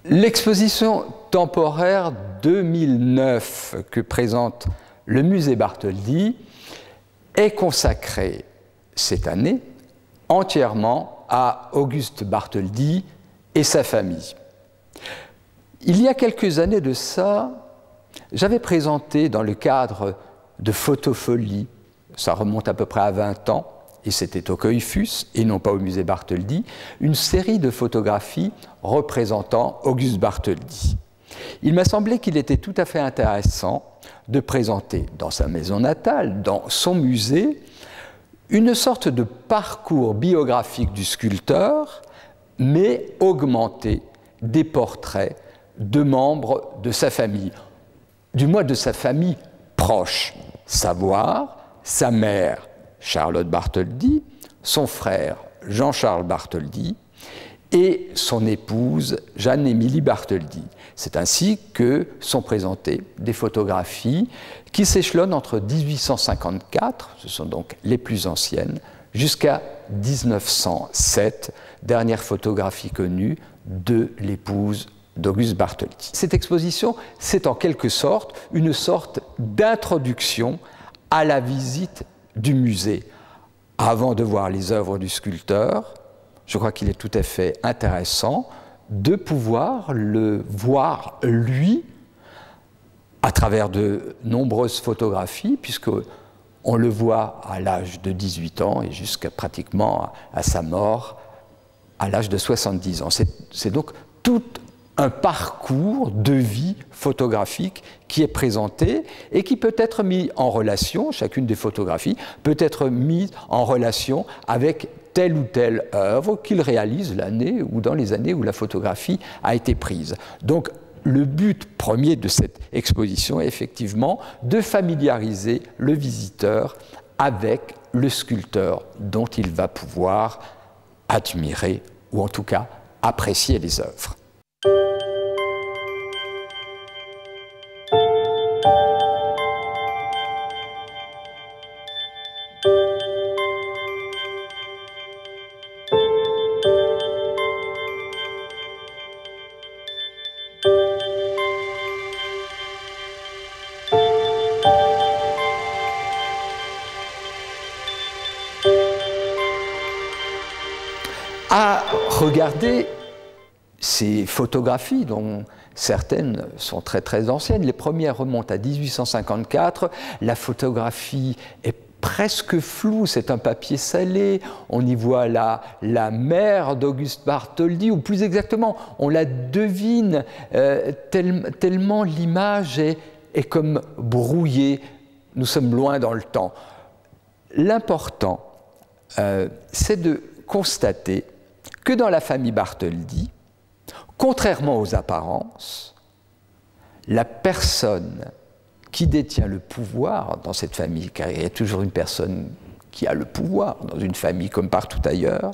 L'exposition temporaire 2009 que présente le musée Bartholdi est consacrée cette année entièrement à Auguste Bartholdi et sa famille. Il y a quelques années de ça, j'avais présenté dans le cadre de Photofolie, ça remonte à peu près à 20 ans, et c'était au Coïfus et non pas au musée Bartholdi, une série de photographies représentant Auguste Bartholdi. Il m'a semblé qu'il était tout à fait intéressant de présenter dans sa maison natale, dans son musée, une sorte de parcours biographique du sculpteur, mais augmenté des portraits de membres de sa famille, du moins de sa famille proche, savoir sa mère Charlotte Bartholdi, son frère Jean-Charles Bartholdi et son épouse Jeanne-Émilie Bartholdi. C'est ainsi que sont présentées des photographies qui s'échelonnent entre 1854, ce sont donc les plus anciennes, jusqu'à 1907, dernière photographie connue de l'épouse d'Auguste Bartholdi. Cette exposition, c'est en quelque sorte une sorte d'introduction à la visite du musée. Avant de voir les œuvres du sculpteur, je crois qu'il est tout à fait intéressant de pouvoir le voir, lui, à travers de nombreuses photographies, puisqu'on le voit à l'âge de 18 ans et jusqu'à pratiquement à sa mort à l'âge de 70 ans. C'est donc tout un parcours de vie photographique qui est présenté et qui peut être mis en relation, chacune des photographies peut être mise en relation avec telle ou telle œuvre qu'il réalise l'année ou dans les années où la photographie a été prise. Donc le but premier de cette exposition est effectivement de familiariser le visiteur avec le sculpteur dont il va pouvoir admirer ou en tout cas apprécier les œuvres. À regarder ces photographies, dont certaines sont très très anciennes, les premières remontent à 1854, la photographie est presque floue, c'est un papier salé, on y voit la mère d'Auguste Bartholdi, ou plus exactement, on la devine tellement l'image est comme brouillée, nous sommes loin dans le temps. L'important, c'est de constater que dans la famille Bartholdi, contrairement aux apparences, la personne qui détient le pouvoir dans cette famille, car il y a toujours une personne qui a le pouvoir dans une famille comme partout ailleurs,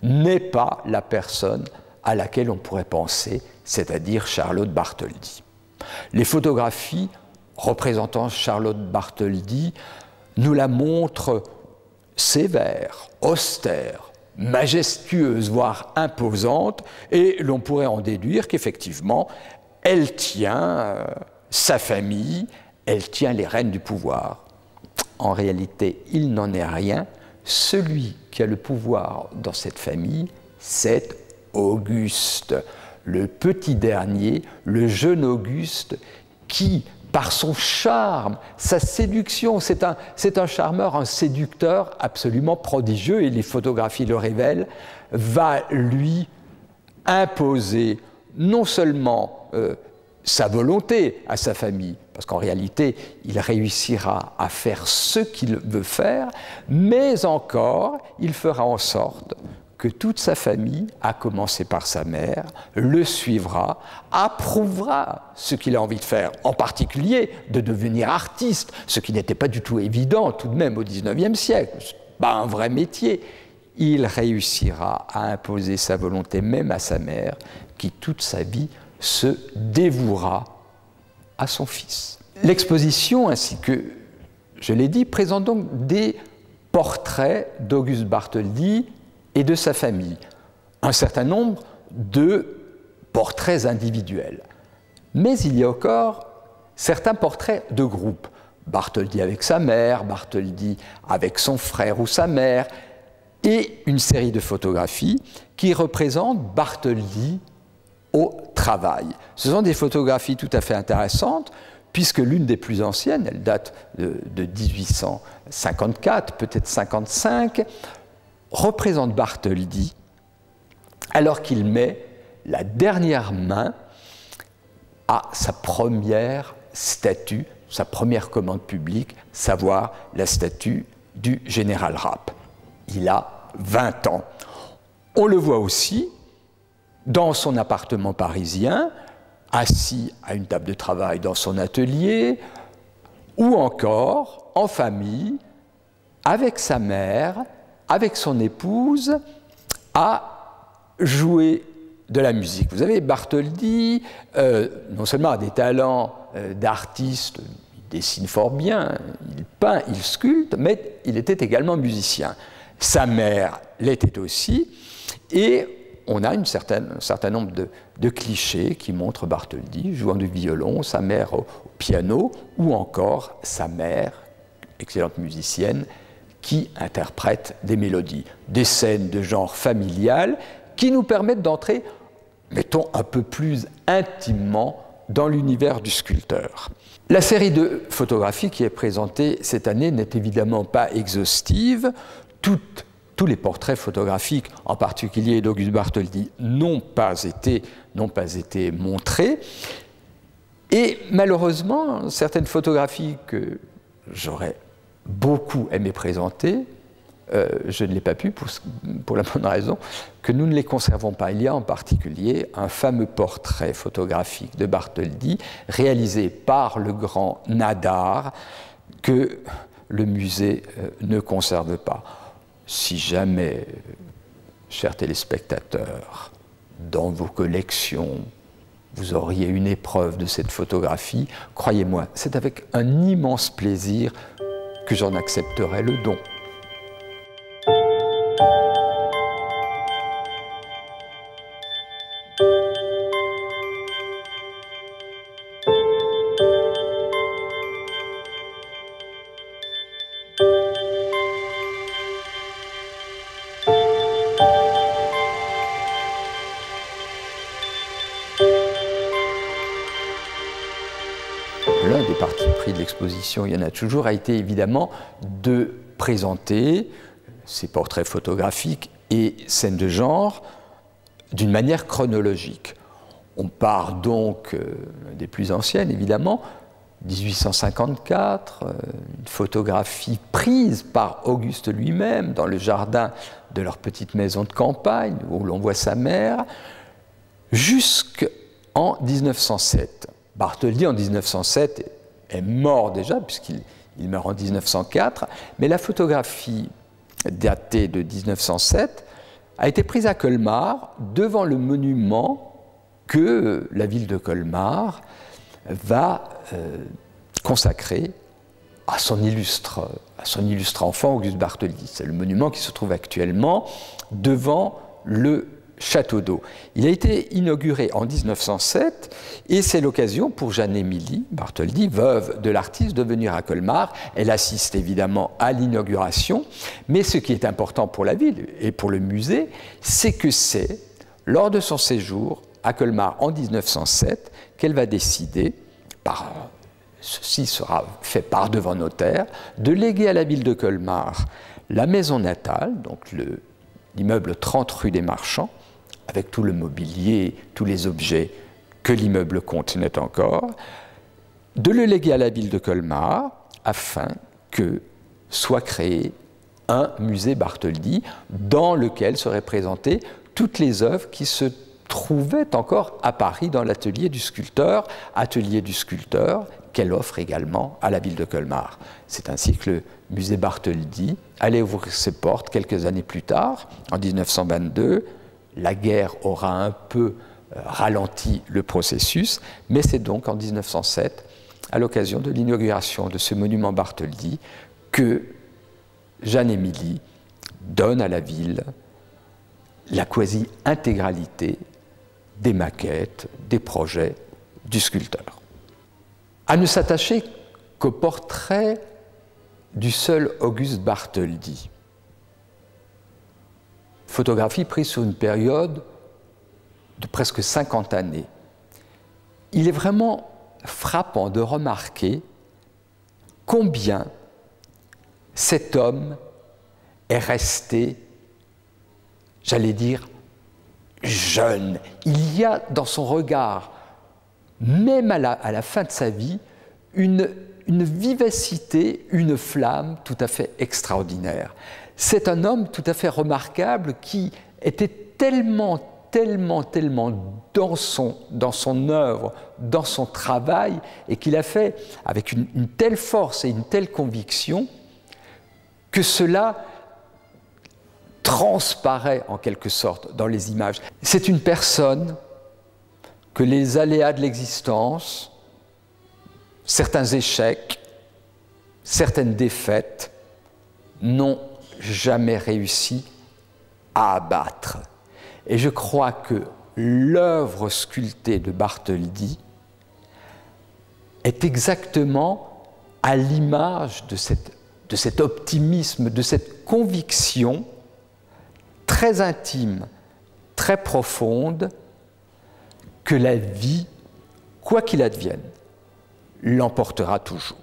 n'est pas la personne à laquelle on pourrait penser, c'est-à-dire Charlotte Bartholdi. Les photographies représentant Charlotte Bartholdi nous la montrent sévère, austère, majestueuse, voire imposante, et l'on pourrait en déduire qu'effectivement, elle tient sa famille, elle tient les rênes du pouvoir. En réalité, il n'en est rien. Celui qui a le pouvoir dans cette famille, c'est Auguste, le petit dernier, le jeune Auguste, qui, par son charme, sa séduction, c'est un charmeur, un séducteur absolument prodigieux, et les photographies le révèlent, va lui imposer non seulement sa volonté à sa famille, parce qu'en réalité, il réussira à faire ce qu'il veut faire, mais encore, il fera en sorte que toute sa famille, à commencer par sa mère, le suivra, approuvera ce qu'il a envie de faire, en particulier de devenir artiste, ce qui n'était pas du tout évident tout de même au XIXe siècle, ce n'est pas un vrai métier. Il réussira à imposer sa volonté même à sa mère, qui toute sa vie se dévouera à son fils. L'exposition, ainsi que je l'ai dit, présente donc des portraits d'Auguste Bartholdi et de sa famille. Un certain nombre de portraits individuels. Mais il y a encore certains portraits de groupe. Bartholdi avec sa mère, Bartholdi avec son frère ou sa mère, et une série de photographies qui représentent Bartholdi au travail. Ce sont des photographies tout à fait intéressantes, puisque l'une des plus anciennes, elle date de 1854, peut-être 55, représente Bartholdi alors qu'il met la dernière main à sa première statue, sa première commande publique, savoir la statue du général Rapp. Il a 20 ans. On le voit aussi dans son appartement parisien, assis à une table de travail dans son atelier, ou encore en famille, avec sa mère, avec son épouse, à jouer de la musique. Vous avez Bartholdi, non seulement a des talents d'artiste, il dessine fort bien, il peint, il sculpte, mais il était également musicien. Sa mère l'était aussi, et on a un certain nombre de clichés qui montrent Bartholdi jouant du violon, sa mère au piano, ou encore sa mère, excellente musicienne, qui interprète des mélodies. Des scènes de genre familial qui nous permettent d'entrer, mettons, un peu plus intimement dans l'univers du sculpteur. La série de photographies qui est présentée cette année n'est évidemment pas exhaustive. Tous les portraits photographiques, en particulier d'Auguste Bartholdi, n'ont pas été montrés. Et malheureusement, certaines photographies que j'aurais beaucoup aimé présenter, je ne l'ai pas pu pour la bonne raison que nous ne les conservons pas. Il y a en particulier un fameux portrait photographique de Bartholdi réalisé par le grand Nadar que le musée ne conserve pas. Si jamais, chers téléspectateurs, dans vos collections, vous auriez une épreuve de cette photographie, croyez-moi, c'est avec un immense plaisir que j'en accepterai le don. L'un des partis pris de l'exposition, il y en a toujours, a été évidemment de présenter ces portraits photographiques et scènes de genre d'une manière chronologique. On part donc des plus anciennes, évidemment, 1854, une photographie prise par Auguste lui-même dans le jardin de leur petite maison de campagne, où l'on voit sa mère, jusqu'en 1907. Bartholdi, en 1907, est mort déjà, puisqu'il meurt en 1904, mais la photographie datée de 1907 a été prise à Colmar, devant le monument que la ville de Colmar va consacrer à son illustre enfant, Auguste Bartholdi. C'est le monument qui se trouve actuellement devant le château d'eau. Il a été inauguré en 1907 et c'est l'occasion pour Jeanne-Émilie Bartholdi, veuve de l'artiste, de venir à Colmar. Elle assiste évidemment à l'inauguration, mais ce qui est important pour la ville et pour le musée, c'est que c'est lors de son séjour à Colmar en 1907 qu'elle va décider, ceci sera fait par devant notaire, de léguer à la ville de Colmar la maison natale, donc l'immeuble 30 rue des Marchands, avec tout le mobilier, tous les objets que l'immeuble contenait encore, de le léguer à la ville de Colmar afin que soit créé un musée Bartholdi dans lequel seraient présentées toutes les œuvres qui se trouvaient encore à Paris dans l'atelier du sculpteur qu'elle offre également à la ville de Colmar. C'est ainsi que le musée Bartholdi allait ouvrir ses portes quelques années plus tard, en 1922. La guerre aura un peu ralenti le processus, mais c'est donc en 1907, à l'occasion de l'inauguration de ce monument Bartholdi, que Jeanne-Émilie donne à la ville la quasi-intégralité des maquettes, des projets du sculpteur. À ne s'attacher qu'au portrait du seul Auguste Bartholdi. Photographie prise sur une période de presque 50 années. Il est vraiment frappant de remarquer combien cet homme est resté, j'allais dire, jeune. Il y a dans son regard, même à la fin de sa vie, une vivacité, une flamme tout à fait extraordinaire. C'est un homme tout à fait remarquable qui était tellement dans son œuvre, dans son travail, et qu'il a fait avec une telle force et une telle conviction que cela transparaît en quelque sorte dans les images. C'est une personne que les aléas de l'existence, certains échecs, certaines défaites n'ont jamais réussi à abattre. Et je crois que l'œuvre sculptée de Bartholdi est exactement à l'image de cet optimisme, de cette conviction très intime, très profonde, que la vie, quoi qu'il advienne, l'emportera toujours.